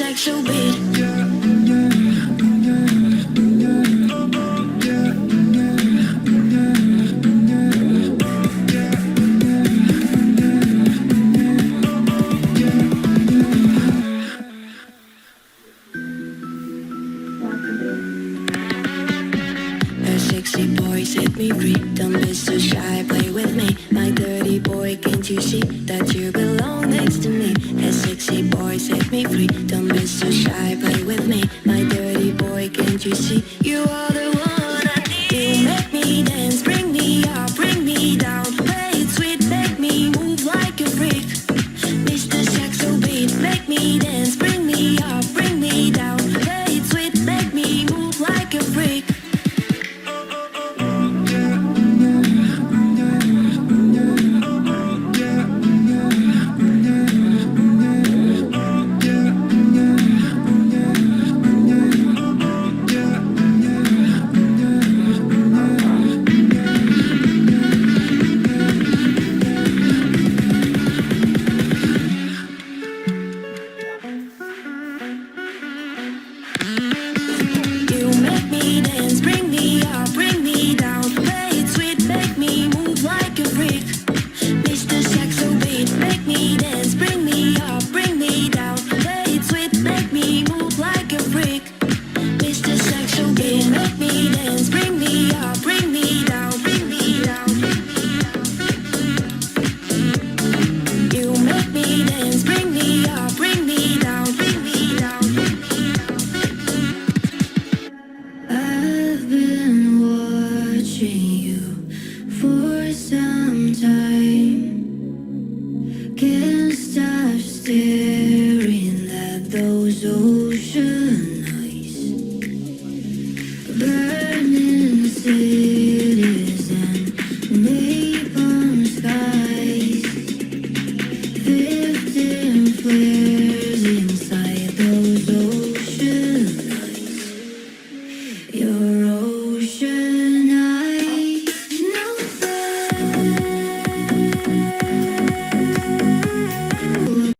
sexual beat. A sexy boy set me free. Don't be so shy, play with me. My dirty boy, can't you see that you belong next to me? A sexy boy set me free. Don't be so shy, play with me. My dirty boy, can't you see you are the one I need? You make me dance, bring me up, bring me down. Play it sweet, make me move like a freak. Mr. Saxo beat, make me dance, bring me up, bring me down. Play it sweet, make me move like a freak. Can't stop staring at those ocean eyes, burning cities and napalm skies, 15 flares.